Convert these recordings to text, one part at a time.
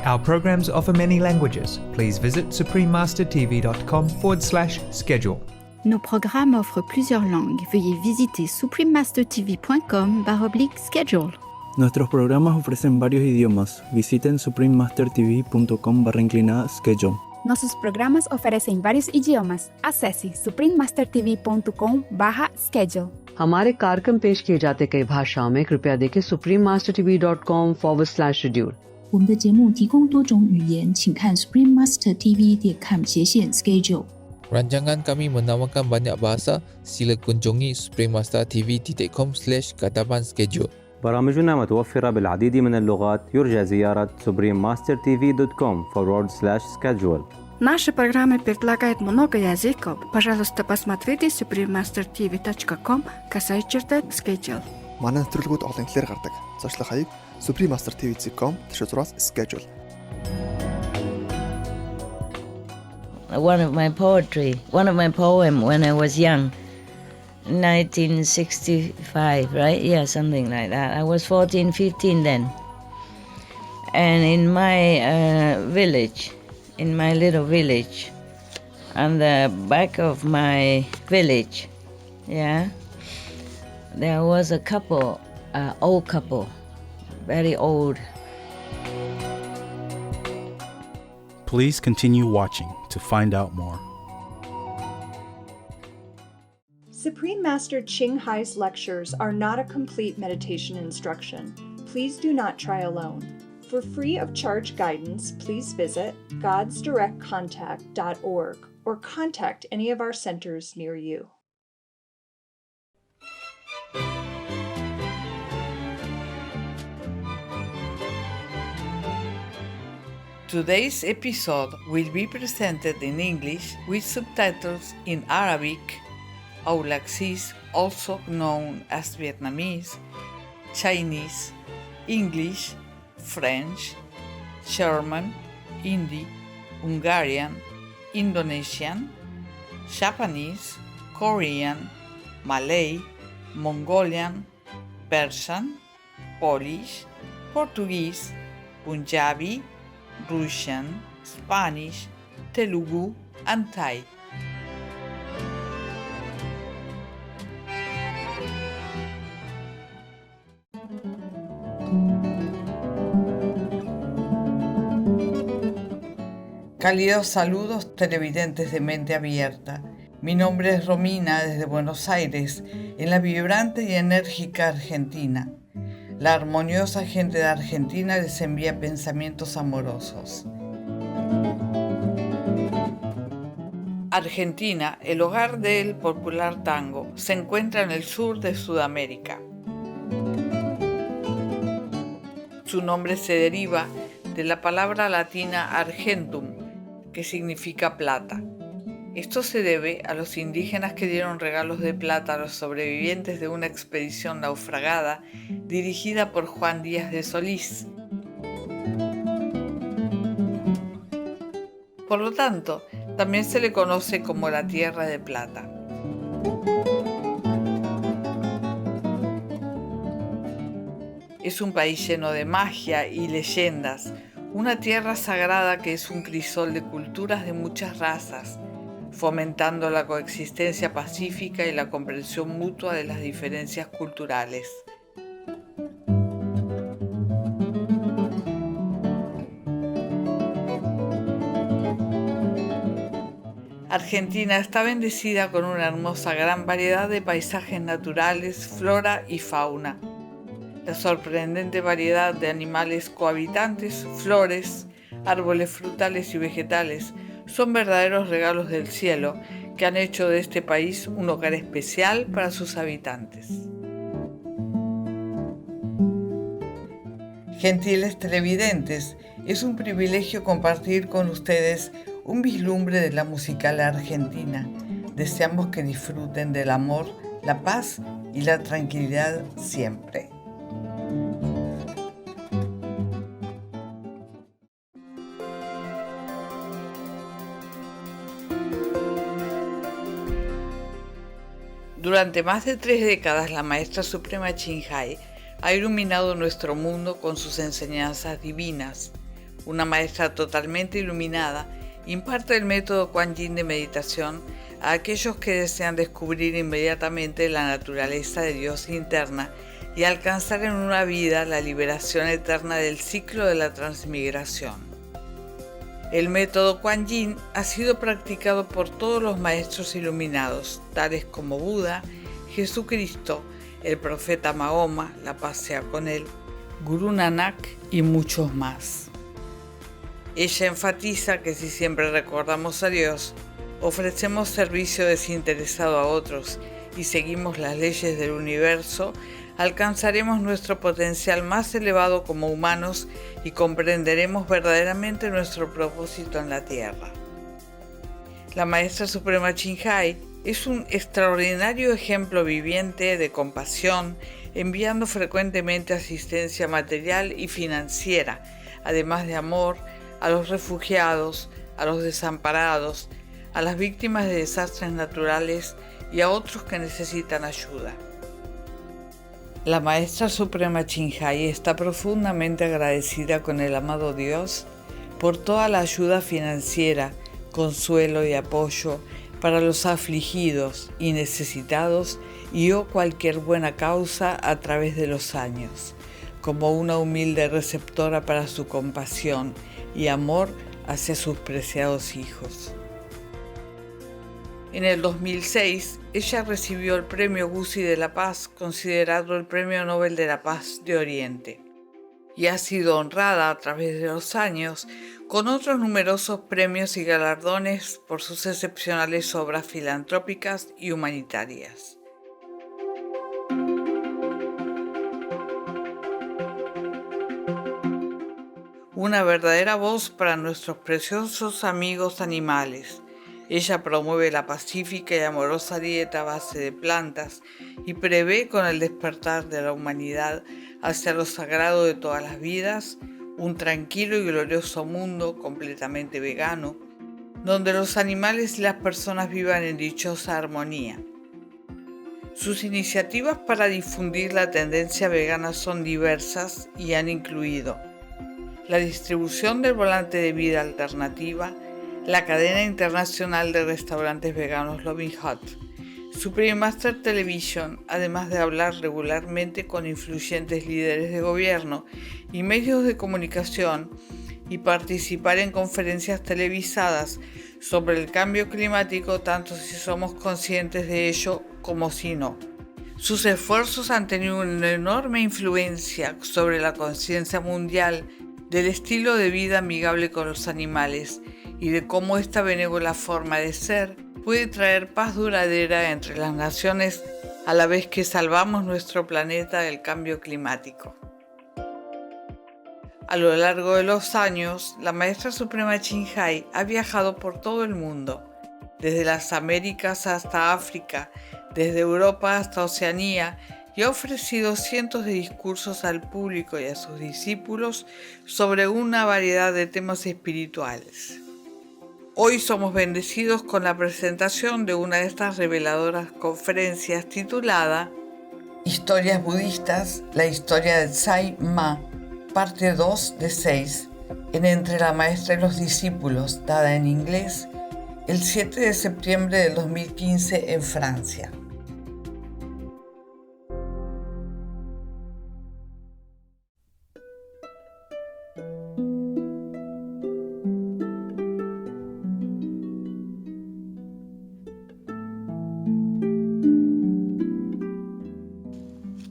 Our programs offer many languages. Please visit suprememastertv.com/schedule. Nos programmes offrent plusieurs langues. Veuillez visiter suprememastertv.com/schedule. Nuestros programas ofrecen varios idiomas. Visiten suprememastertv.com/schedule. Nossos programas oferecem vários idiomas. Acesse suprememastertv.com/schedule. हमारे कार्यक्रम पेश किए जाते कई भाषाओं में कृपया देखें suprememastertv.com/schedule。我们的节目提供多种语言，请看 suprememastertv.com/schedule。 Rancangan kami menawarkan banyak bahasa. Sila kunjungi suprememastertv.com/schedule. برامجنا متوفرة بالعديد من اللغات. يرجى زيارة suprememastertv.com/schedule. Наши программы предлагают много языков. Пожалуйста, посмотрите suprememastertv.com/schedule. Манай нэвтрүүлгүүд олон хэлээр гардаг. Зочлох хаяг suprememastertv.com/schedule. One of my poem when I was young, 1965, right? Yeah, something like that. I was 14, 15 then. And in my village, in my little village, on the back of my village, yeah, there was a couple, old couple, very old. Please continue watching to find out more. Supreme Master Ching Hai's lectures are not a complete meditation instruction. Please do not try alone. For free of charge guidance, please visit godsdirectcontact.org or contact any of our centers near you. Today's episode will be presented in English with subtitles in Arabic, Aulaxese, also known as Vietnamese, Chinese, English, French, German, Hindi, Hungarian, Indonesian, Japanese, Korean, Malay, Mongolian, Persian, Polish, Portuguese, Punjabi, Russian, Spanish, Telugu, and Thai. Cálidos saludos televidentes de Mente Abierta. Mi nombre es Romina desde Buenos Aires, en la vibrante y enérgica Argentina. La armoniosa gente de Argentina les envía pensamientos amorosos. Argentina, el hogar del popular tango, se encuentra en el sur de Sudamérica. Su nombre se deriva de la palabra latina argentum, que significa plata. Esto se debe a los indígenas que dieron regalos de plata a los sobrevivientes de una expedición naufragada dirigida por Juan Díaz de Solís. Por lo tanto, también se le conoce como la Tierra de Plata. Es un país lleno de magia y leyendas, una tierra sagrada que es un crisol de culturas de muchas razas, fomentando la coexistencia pacífica y la comprensión mutua de las diferencias culturales. Argentina está bendecida con una hermosa gran variedad de paisajes naturales, flora y fauna. La sorprendente variedad de animales cohabitantes, flores, árboles frutales y vegetales son verdaderos regalos del cielo que han hecho de este país un hogar especial para sus habitantes. Gentiles televidentes, es un privilegio compartir con ustedes un vislumbre de la musical argentina. Deseamos que disfruten del amor, la paz y la tranquilidad siempre. Durante más de 3 décadas, la maestra suprema Ching ha iluminado nuestro mundo con sus enseñanzas divinas. una maestra totalmente iluminada, imparte el método Kuan Yin de meditación a aquellos que desean descubrir inmediatamente la naturaleza de Dios interna y alcanzar en una vida la liberación eterna del ciclo de la transmigración. El método Kuan Yin ha sido practicado por todos los maestros iluminados, tales como Buda, Jesucristo, el profeta Mahoma, la paz sea con él, Gurú Nanak y muchos más. Ella enfatiza que si siempre recordamos a Dios, ofrecemos servicio desinteresado a otros y seguimos las leyes del universo, alcanzaremos nuestro potencial más elevado como humanos y comprenderemos verdaderamente nuestro propósito en la Tierra. La Maestra Suprema Ching es un extraordinario ejemplo viviente de compasión, enviando frecuentemente asistencia material y financiera, además de amor, a los refugiados, a los desamparados, a las víctimas de desastres naturales y a otros que necesitan ayuda. La Maestra Suprema Ching está profundamente agradecida con el amado Dios por toda la ayuda financiera, consuelo y apoyo para los afligidos y necesitados y o cualquier buena causa a través de los años, como una humilde receptora para su compasión y amor hacia sus preciados hijos. En el 2006, ella recibió el Premio Guzzi de la Paz, considerado el Premio Nobel de la Paz de Oriente, y ha sido honrada a través de los años con otros numerosos premios y galardones por sus excepcionales obras filantrópicas y humanitarias. Una verdadera voz para nuestros preciosos amigos animales. Ella promueve la pacífica y amorosa dieta a base de plantas y prevé con el despertar de la humanidad hacia lo sagrado de todas las vidas, un tranquilo y glorioso mundo completamente vegano, donde los animales y las personas vivan en dichosa armonía. Sus iniciativas para difundir la tendencia vegana son diversas y han incluido la distribución del volante de vida alternativa, la cadena internacional de restaurantes veganos Loving Hut, Supreme Master Television, además de hablar regularmente con influyentes líderes de gobierno y medios de comunicación y participar en conferencias televisadas sobre el cambio climático, tanto si somos conscientes de ello como si no. Sus esfuerzos han tenido una enorme influencia sobre la conciencia mundial del estilo de vida amigable con los animales y de cómo esta benévola forma de ser puede traer paz duradera entre las naciones a la vez que salvamos nuestro planeta del cambio climático. A lo largo de los años, la Maestra Suprema Ching ha viajado por todo el mundo, desde las Américas hasta África, desde Europa hasta Oceanía, y ha ofrecido cientos de discursos al público y a sus discípulos sobre una variedad de temas espirituales. Hoy somos bendecidos con la presentación de una de estas reveladoras conferencias titulada Historias Budistas, la historia de Tsai Ma, parte 2 de 6, en Entre la Maestra y los Discípulos, dada en inglés, el 7 de septiembre del 2015 en Francia.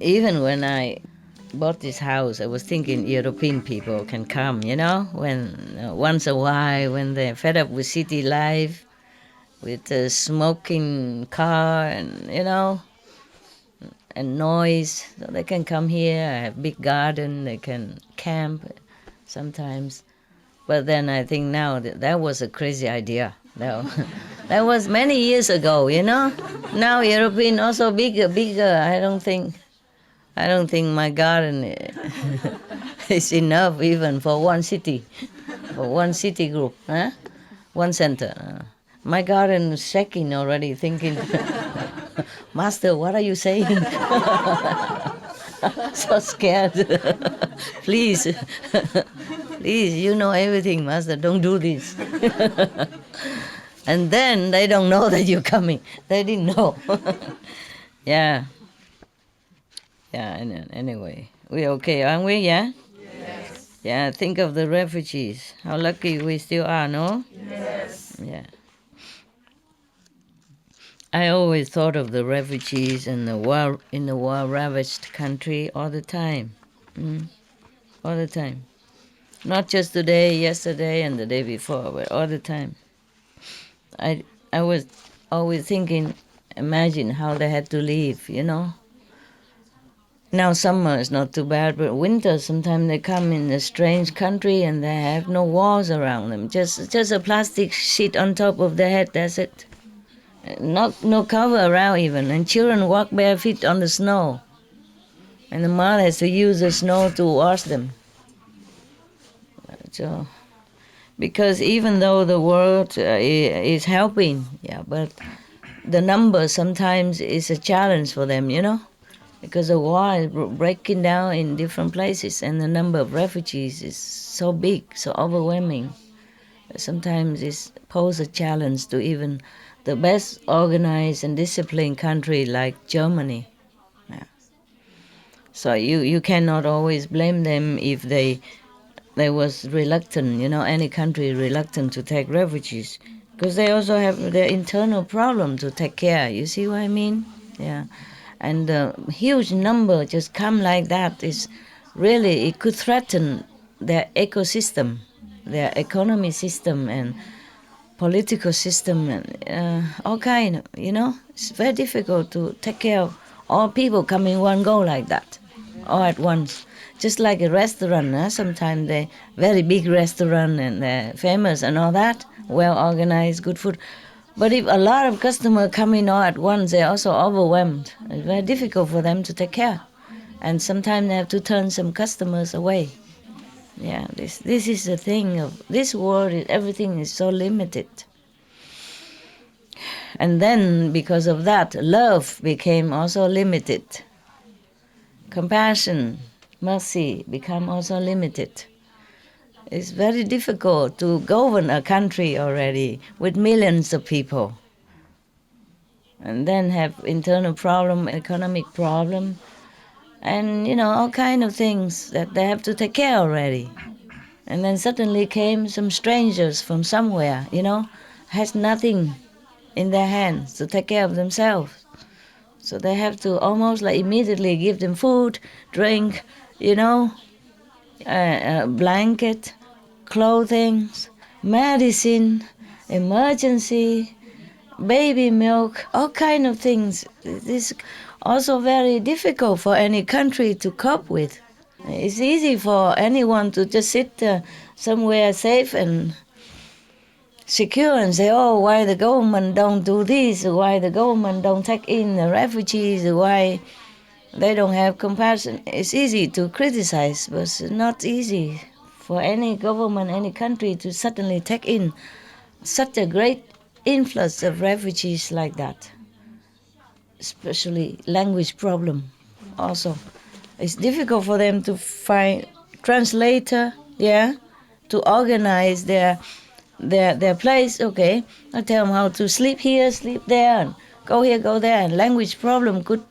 Even when I bought this house, I was thinking European people can come, when once a while, when they're fed up with city life, with the smoking car and noise, so they can come here. I have big garden, they can camp sometimes. But then I think now that was a crazy idea. That was many years ago, Now European also bigger. I don't think my garden is enough even for one city group, one center. My garden is shaking already, thinking, Master, what are you saying? So scared. Please. Please, you know everything, Master, don't do this. And then they don't know that you're coming. They didn't know. Yeah. Yeah, anyway. We're okay, aren't we, yeah? Yes. Yeah, think of the refugees. How lucky we still are, no? Yes. Yeah. I always thought of the refugees in the war-ravaged country all the time. All the time. Not just today, yesterday, and the day before, but all the time. I was always thinking, imagine how they had to live, you know? Now summer is not too bad, but winter, sometimes they come in a strange country and they have no walls around them. Just a plastic sheet on top of their head, that's it. No cover around even, and children walk bare feet on the snow. And the mother has to use the snow to wash them. So, because even though the world is helping, yeah, but the number sometimes is a challenge for them, you know? Because the war is breaking down in different places and the number of refugees is so big, so overwhelming. Sometimes it poses a challenge to even the best organized and disciplined country like Germany. Yeah. So you cannot always blame them if they was reluctant, you know, any country reluctant to take refugees. Because they also have their internal problem to take care, you see what I mean? Yeah. And the huge number just come like that is really, it could threaten their ecosystem, their economy system and political system and all kind, you know. It's very difficult to take care of all people coming one go like that, all at once. Just like a restaurant, sometimes they very big restaurant and they're famous and all that, well organized, good food. But if a lot of customers come in all at once, they're also overwhelmed. It's very difficult for them to take care. And sometimes they have to turn some customers away. Yeah, this is the thing of this world, everything is so limited. And then because of that, love became also limited. Compassion, mercy become also limited. It's very difficult to govern a country already with millions of people. And then have internal problem, economic problem, and, you know, all kind of things that they have to take care already. And then suddenly came some strangers from somewhere, you know, has nothing in their hands to take care of themselves. So they have to almost like immediately give them food, drink, you know, a blanket, clothing, medicine, emergency, baby milk, all kind of things. This is also very difficult for any country to cope with. It's easy for anyone to just sit somewhere safe and secure and say, oh, why the government don't do this, why the government don't take in the refugees, why they don't have compassion. It's easy to criticize, but it's not easy for any government, any country to suddenly take in such a great influx of refugees like that. Especially language problem also. It's difficult for them to find translator, yeah, to organize their place. Okay, I tell them how to sleep here, sleep there, and go here, go there. And language problem could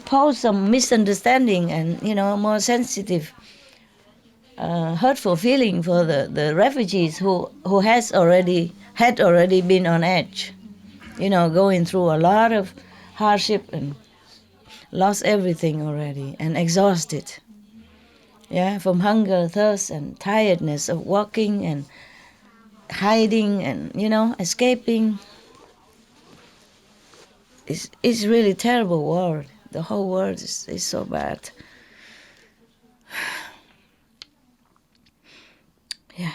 pose some misunderstanding and, you know, more sensitive, hurtful feeling for the refugees who had already been on edge, you know, going through a lot of hardship and lost everything already and exhausted. Yeah, from hunger, thirst, and tiredness of walking and hiding and, you know, escaping. It's really terrible world. The whole world is so bad. Yeah.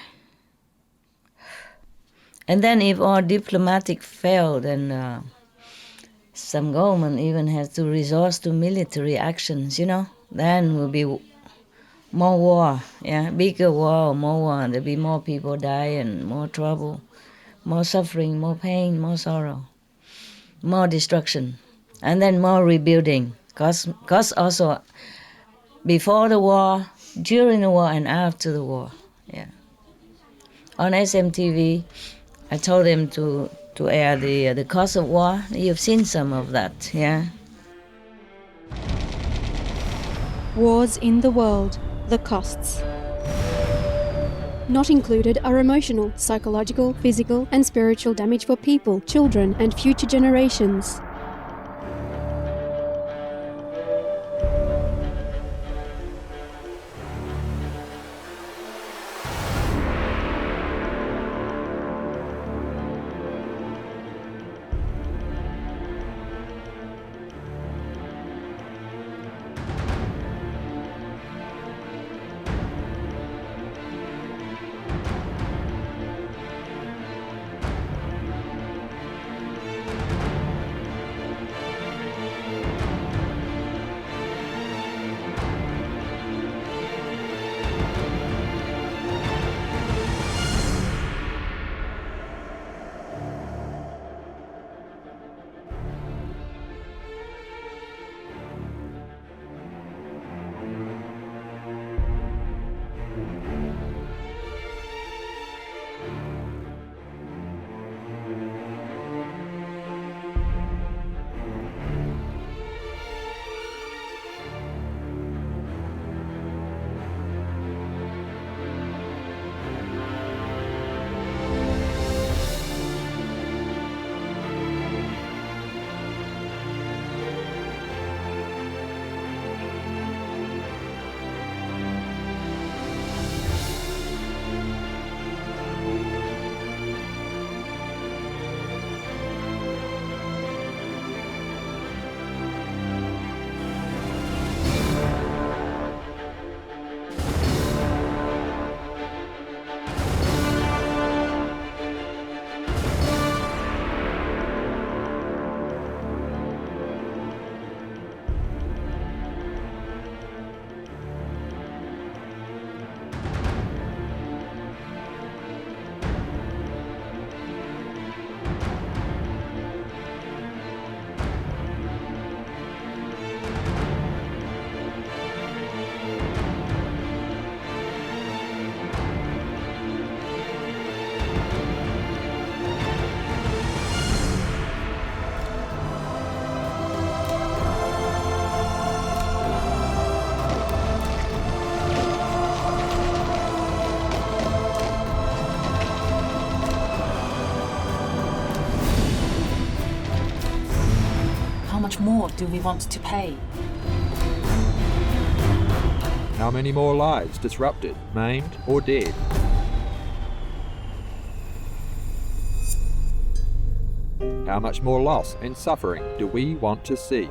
And then if all diplomatic failed, then some government even has to resort to military actions, you know, then will be more war, yeah, bigger war, more war, there'll be more people die and more trouble, more suffering, more pain, more sorrow, more destruction, and then more rebuilding. Because also before the war, during the war, and after the war, Yeah. On SMTV, I told them to air the Cost of War. You've seen some of that, yeah? Wars in the world, the costs. Not included are emotional, psychological, physical, and spiritual damage for people, children, and future generations. How much more do we want to pay? How many more lives disrupted, maimed, or dead? How much more loss and suffering do we want to see?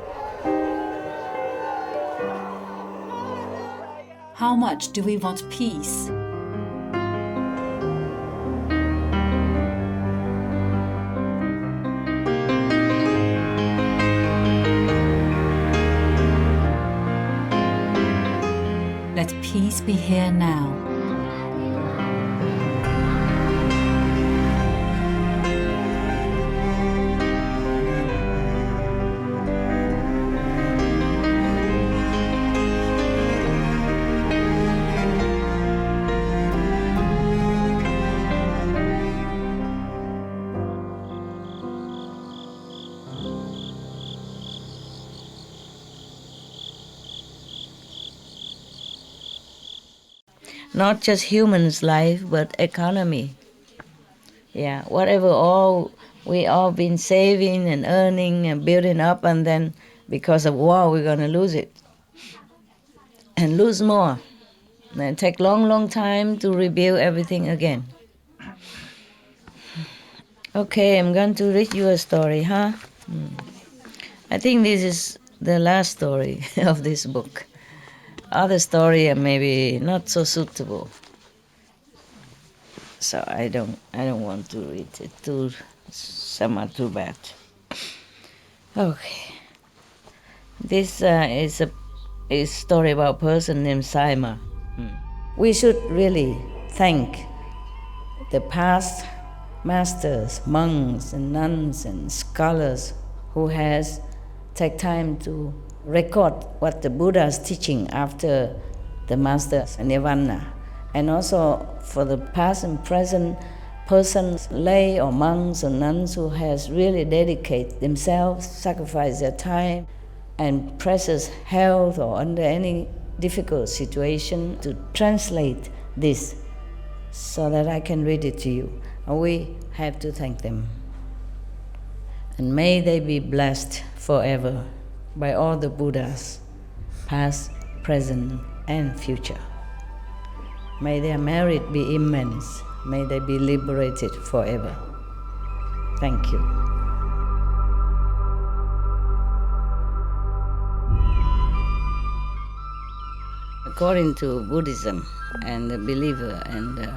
How much do we want peace? Let peace be here now. Not just humans' life, but economy. Yeah, whatever we all been saving and earning and building up, and then because of war, we're gonna lose it. And lose more. And take long time to rebuild everything again. Okay, I'm going to read you a story, huh? I think this is the last story of this book. Other story are maybe not so suitable, so I don't want to read it. Some are too bad. Okay, this is a story about a person named Saima. We should really thank the past masters, monks and nuns and scholars who has take time to record what the Buddha is teaching after the master's nirvana. and also for the past and present persons, lay or monks or nuns who has really dedicated themselves, sacrificed their time and precious health or under any difficult situation to translate this so that I can read it to you. And we have to thank them. And may they be blessed forever by all the Buddhas, past, present, and future. May their merit be immense. May they be liberated forever. Thank you. According to Buddhism and the believer and the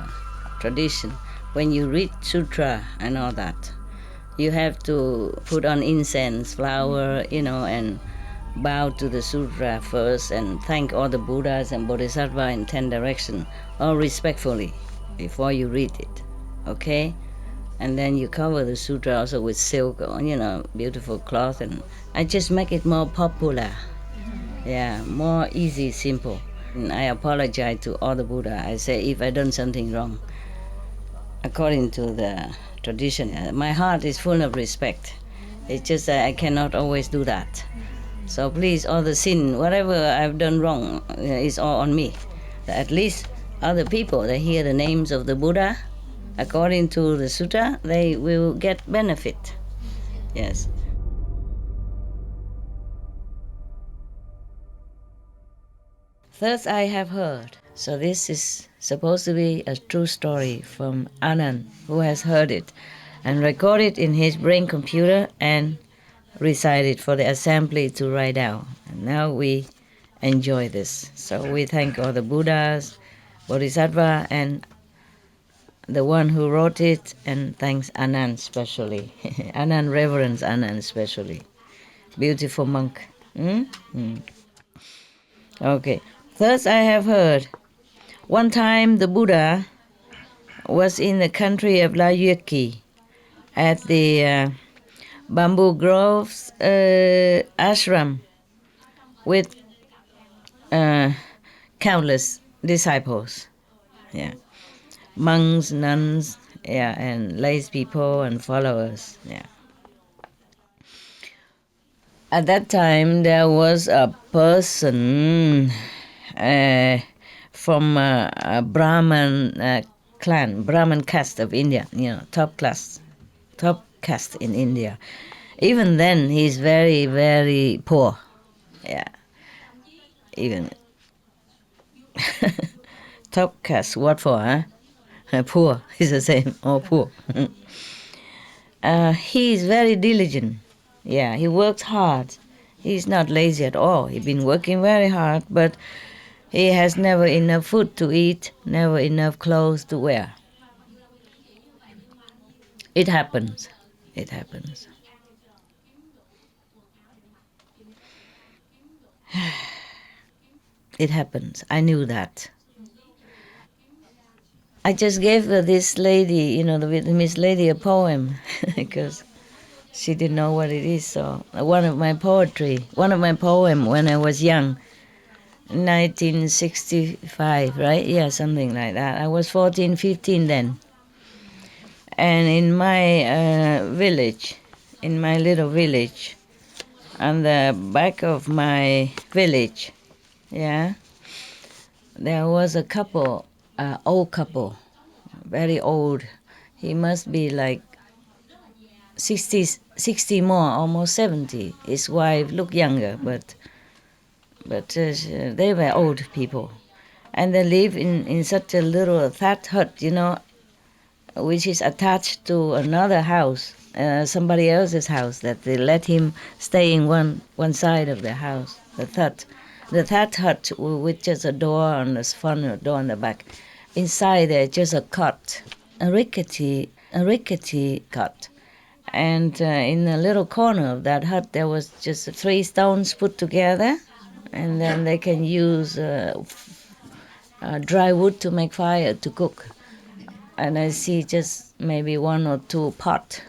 tradition, when you read sutra and all that, you have to put on incense, flower, and bow to the sutra first and thank all the Buddhas and Bodhisattvas in 10 directions, all respectfully, before you read it, okay? And then you cover the sutra also with silk or, beautiful cloth, and I just make it more popular. Yeah, more easy, simple. And I apologize to all the Buddha. I say if I done something wrong, according to the tradition, my heart is full of respect. It's just that I cannot always do that. So please, all the sin, whatever I've done wrong, is all on me. At least other people, they hear the names of the Buddha, according to the sutta, they will get benefit. Yes. Thus I have heard. So this is supposed to be a true story from Anand, who has heard it and recorded in his brain computer and recite it for the assembly to write down. And now we enjoy this. So we thank all the Buddhas, Bodhisattva, and the one who wrote it, and thanks Anand specially. Anand, reverence Anand especially. Beautiful monk. Okay. Thus I have heard. One time the Buddha was in the country of Refugee at the Bamboo Groves ashram with countless disciples. Yeah. Monks, nuns, and lay people and followers. Yeah. At that time, there was a person from a Brahman clan, Brahman caste of India, top caste in India. Even then, he's very, very poor. Yeah. Even top caste, what for, huh? Poor is the same, or poor. He is very diligent. Yeah, he works hard. He's not lazy at all. He's been working very hard, but he has never enough food to eat, never enough clothes to wear. It happens. It happens. It happens. I knew that. I just gave this lady, the Vietnamese lady, a poem because she didn't know what it is. So one of my poem when I was young, 1965, right? Yeah, something like that. I was 14, 15 then. And in my village, in my little village, on the back of my village, yeah, there was a couple, old couple, very old. He must be like 60 more, almost 70. His wife looked younger, but they were old people. And they live in such a little thatch hut, which is attached to another house, somebody else's house, that they let him stay in one side of the house, the thatch hut with just a door on the front and a door on the back. Inside there, just a cot, a rickety cot. And in the little corner of that hut, there was just 3 stones put together, and then they can use dry wood to make fire to cook. And I see just maybe 1 or 2 pot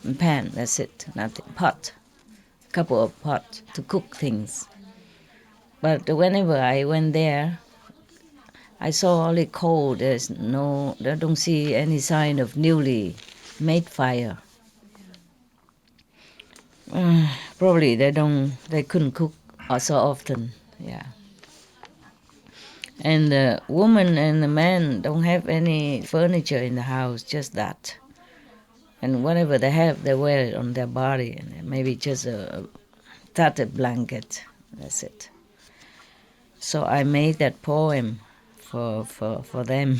and pan, that's it, nothing, pot, couple of pots to cook things. But whenever I went there, I saw only coal. I don't see any sign of newly made fire. Probably they couldn't cook so often, yeah. And the woman and the man don't have any furniture in the house, just that. And whatever they have, they wear it on their body, and maybe just a tattered blanket, that's it. So I made that poem for them,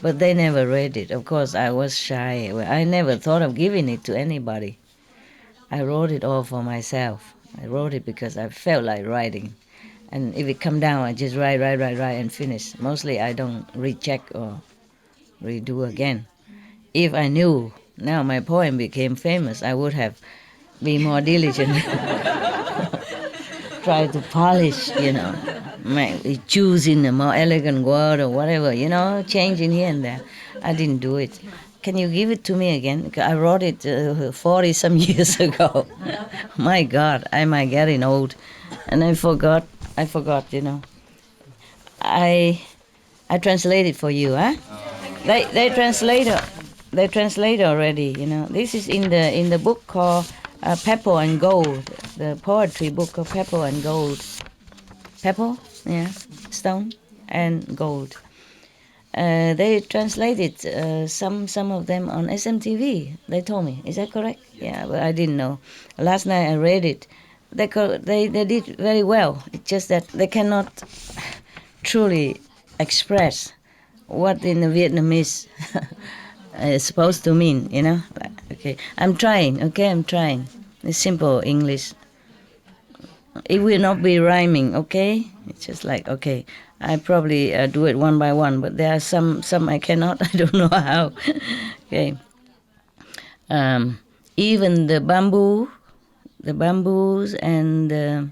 but they never read it. Of course, I was shy. I never thought of giving it to anybody. I wrote it all for myself. I wrote it because I felt like writing. And if it come down, I just write and finish. Mostly I don't recheck or redo again. If I knew now my poem became famous, I would have been more diligent. Try to polish, choosing a more elegant word or whatever, changing here and there. I didn't do it. Can you give it to me again? I wrote it 40-some years ago. My God, am I getting old? And I forgot, I translated for you, huh? They translate already, This is in the book called Pepper and Gold, the poetry book of Pepper and Gold. Pepper, yeah, stone and gold. They translated some of them on SMTV. They told me, is that correct? Yeah, but I didn't know. Last night I read it. They did very well. It's just that they cannot truly express what in the Vietnamese is supposed to mean. Okay, I'm trying. It's simple English. It will not be rhyming. Okay, it's just like okay. I probably do it one by one, but there are some I cannot. I don't know how. Okay. Even the bamboos and the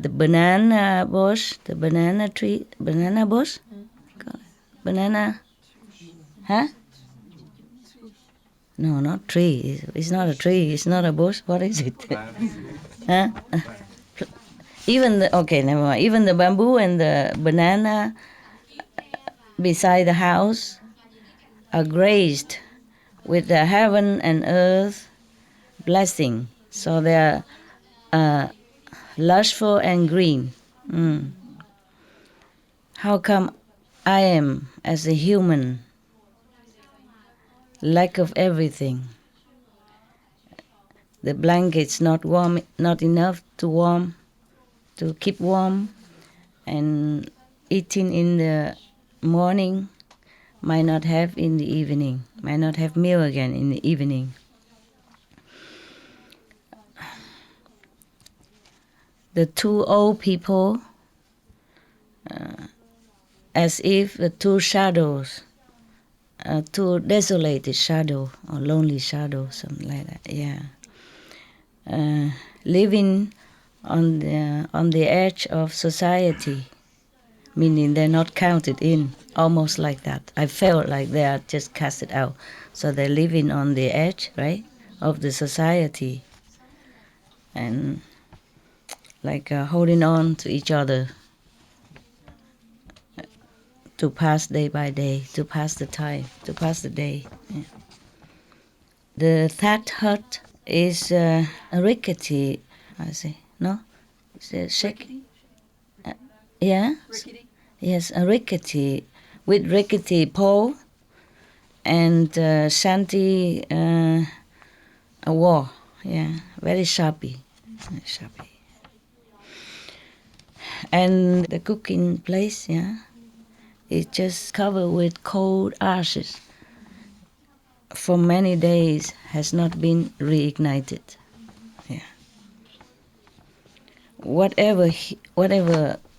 banana bush, the banana tree, banana bush, banana, huh? No, not tree. It's not a tree. It's not a bush. What is it? Huh? Never mind. Even the bamboo and the banana beside the house are graced with the heaven and earth blessing. So they are lushful and green. How come I am, as a human, lack of everything? The blanket's not warm, not enough to keep warm, and eating in the morning might not have in the evening, might not have meal again in the evening. The two old people, as if the two shadows, two desolated shadow or lonely shadow, something like that, yeah. Living on the edge of society, meaning they're not counted in, almost like that. I felt like they are just casted out. So they're living on the edge, right, of the society, and like holding on to each other to pass day by day, to pass the time, to pass the day. Yeah. The thatch hut is a rickety, I say, no? It's a shaky. Yeah? Rickety? Yes, a rickety, with rickety pole and shanty a wall. Yeah, very sharpy. And the cooking place, yeah, is just covered with cold ashes. For many days has not been reignited. Yeah. Whatever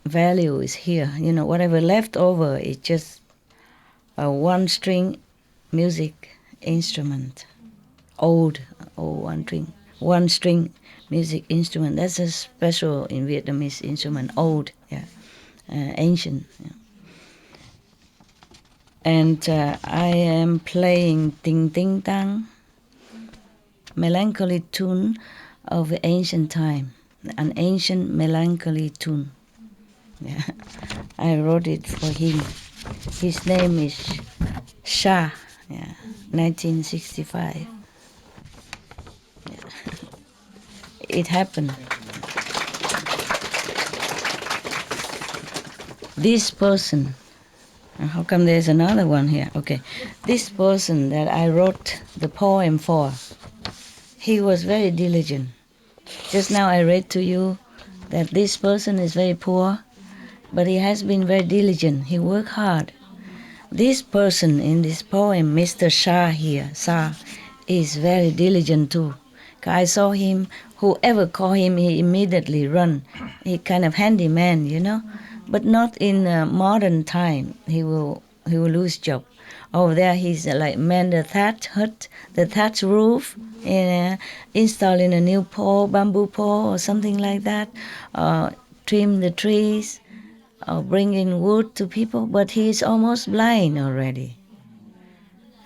value is here, whatever left over is just a one-string music instrument. Old one-string music instrument. That's a special in Vietnamese instrument. Old, yeah, ancient. Yeah. And I am playing Ting Ting Tang, melancholy tune of the ancient time, an ancient melancholy tune. Yeah. I wrote it for him. His name is Shah, 1965. It happened. This person, how come there's another one here? Okay, this person that I wrote the poem for, he was very diligent. Just now I read to you that this person is very poor, but he has been very diligent. He worked hard. This person in this poem, Mr. Shah here, Shah, is very diligent too. I saw him, whoever call him, he immediately run. He kind of handyman, you know, but not in modern time. He will lose job. Over there, he's like mend the thatch hut, the thatch roof, installing a new pole, bamboo pole or something like that, trim the trees, bring in wood to people. But he's almost blind already.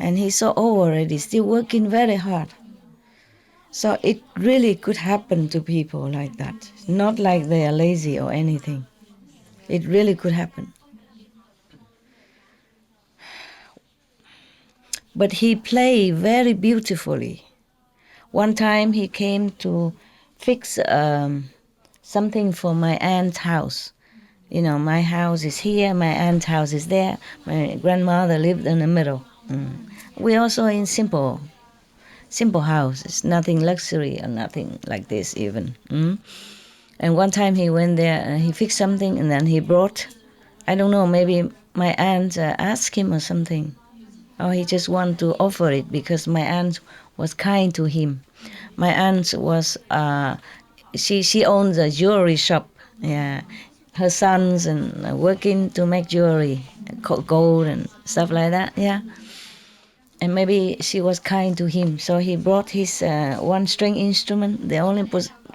And he's so old already, still working very hard. So it really could happen to people like that. Not like they are lazy or anything. It really could happen. But he played very beautifully. One time he came to fix something for my aunt's house. You know, my house is here, my aunt's house is there. My grandmother lived in the middle. We also in simple houses, nothing luxury or nothing like this even. And one time he went there and he fixed something and then he brought, I don't know, maybe my aunt asked him or something. Or he just wanted to offer it because my aunt was kind to him. My aunt was, she owns a jewelry shop. Yeah, her sons and working to make jewelry, gold and stuff like that, yeah. And maybe she was kind to him, so he brought his one-string instrument, the only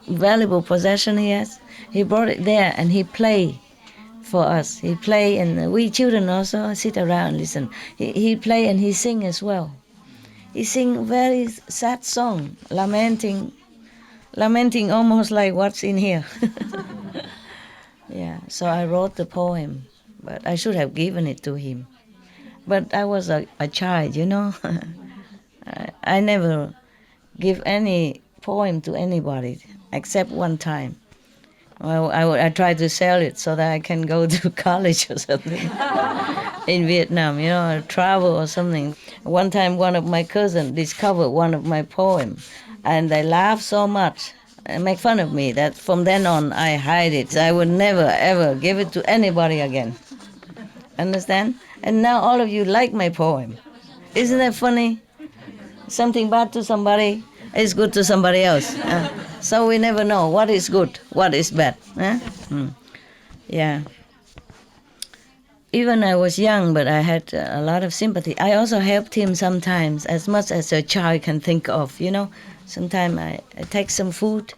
valuable possession he has. He brought it there and he played for us. He play and we children also sit around and listen. He play and he sing as well. He sing very sad song, lamenting almost like what's in here. Yeah, so I wrote the poem, but I should have given it to him. But I was a child, you know. I never give any poem to anybody except one time. Well, I tried to sell it so that I can go to college or something in Vietnam, you know, travel or something. One time one of my cousins discovered one of my poems and they laughed so much and make fun of me that from then on I hide it. I would never ever give it to anybody again. Understand? And now all of you like my poem. Isn't that funny? Something bad to somebody is good to somebody else. So we never know what is good, what is bad. Yeah. Even I was young, but I had a lot of sympathy. I also helped him sometimes, as much as a child can think of, you know. Sometimes I take some food,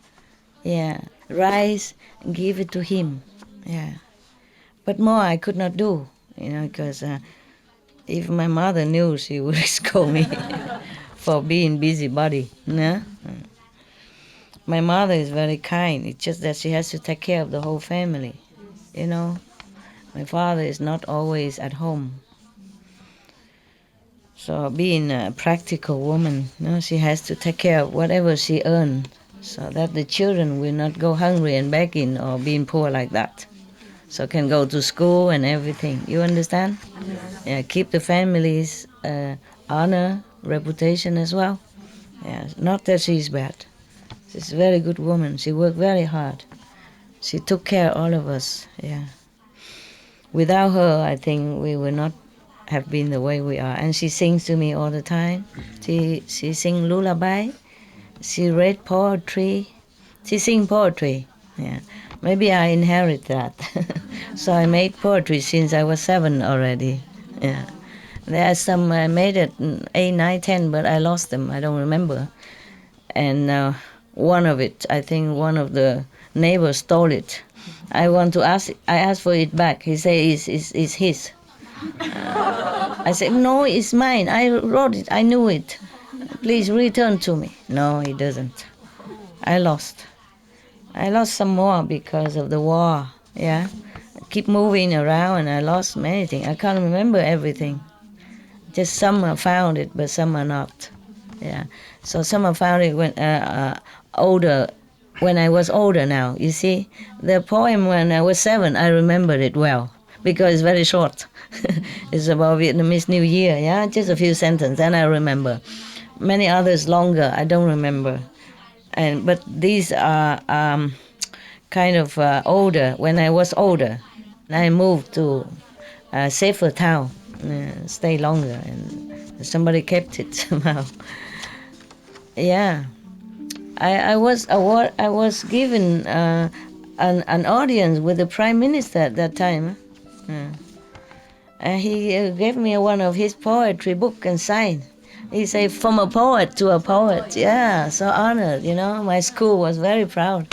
rice, and give it to him, But more I could not do, you know, because if my mother knew, she would scold me for being busybody, My mother is very kind. It's just that she has to take care of the whole family, you know. My father is not always at home. So being a practical woman, you know, she has to take care of whatever she earns so that the children will not go hungry and begging or being poor like that. So can go to school and everything. You understand? Yes. Yeah, keep the family's honor, reputation as well. Yeah, not that she's bad. She's a very good woman. She worked very hard. She took care of all of us, Without her, I think we would not have been the way we are. And she sings to me all the time. She sings lullaby. She read poetry. She sings poetry, Maybe I inherit that. So I made poetry since I was 7 already, There are some I made at 8, 9, 10, but I lost them. I don't remember. And one of it, I think one of the neighbors stole it. I asked for it back. He said it's his. I said, no, it's mine. I wrote it. I knew it. Please return to me. No, he doesn't. I lost some more because of the war, keep moving around, and I lost many things. I can't remember everything. Just some I found it, but some are not. Yeah. So some I found it when older. When I was older now, you see, the poem when I was 7, I remembered it well because it's very short. It's about Vietnamese New Year, yeah, just a few sentences, and I remember. Many others longer, I don't remember. But these are kind of older. When I was older, I moved to a safer town, stay longer, and somebody kept it somehow. Yeah. I was given an audience with the Prime Minister at that time. He gave me one of his poetry book and signed. He said, "From a poet to a poet." Yeah, so honored, you know. My school was very proud.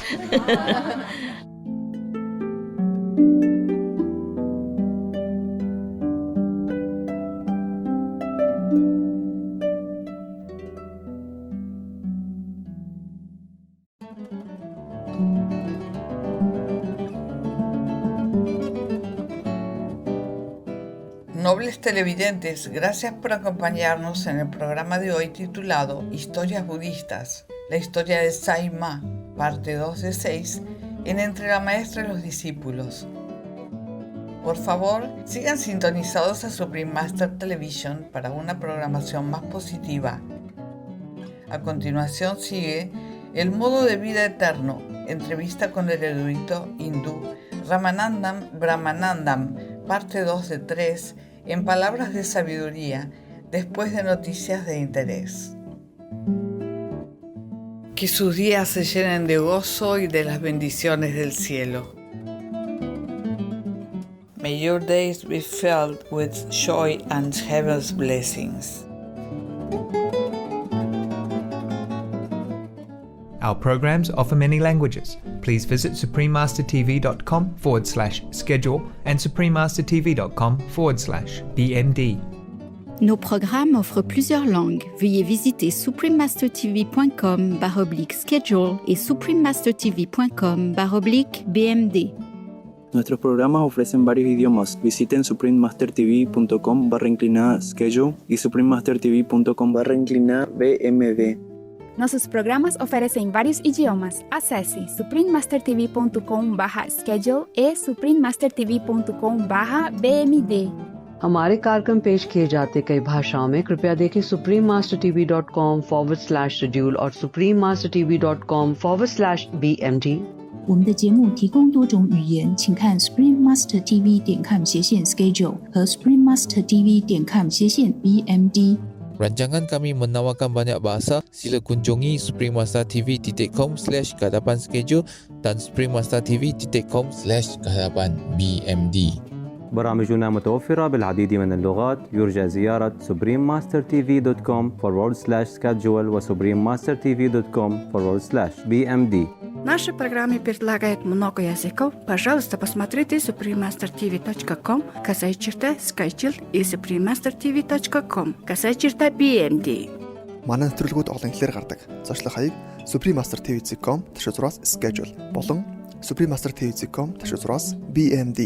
Nobles televidentes, gracias por acompañarnos en el programa de hoy titulado Historias Budistas, la historia de Sai Ma, parte 2 de 6, en Entre la Maestra y los Discípulos. Por favor, sigan sintonizados a Supreme Master Television para una programación más positiva. A continuación sigue El modo de vida eterno, entrevista con el erudito hindú Ramanandam Brahmanandam, parte 2 de 3, en palabras de sabiduría, después de noticias de interés. Que sus días se llenen de gozo y de las bendiciones del cielo. May your days be filled with joy and heaven's blessings. Our programs offer many languages. Please visit suprememastertv.com/schedule and suprememastertv.com/BMD. Nos programmes offrent plusieurs langues. Veuillez visiter suprememastertv.com/schedule et suprememastertv.com/BMD. Nuestros programas ofrecen varios idiomas. Visiten suprememastertv.com/schedule y suprememastertv.com/BMD. Nossos programas oferecem vários idiomas. Acesse suprememastertv.com/schedule e suprememastertv.com/BMD. हमारे कार्यक्रम पेश किए जाते कई भाषाओं में कृपया देखें suprememastertv.com/schedule और suprememastertv.com/BMD。我们的节目提供多种语言，请看 suprememastertv.com/schedule 和 suprememastertv.com/BMD。 Rancangan kami menawarkan banyak bahasa. Sila kunjungi suprememastertv.com/kehadapan-schedule dan suprememastertv.com/kehadapan-BMD. برامجنا متوفرة بالعديد من اللغات. يرجى زيارة suprememastertv.com/schedule و suprememastertv.com/BMD. Наши программы предлагают много языков. Пожалуйста, посмотрите suprememastertv.com /schedule и suprememastertv.com/BMD. Манай нэвтрүүлгүүд олон хэлээр гардаг. Зочлох хаяг suprememastertv.com/schedule болон suprememastertv.com/BMD.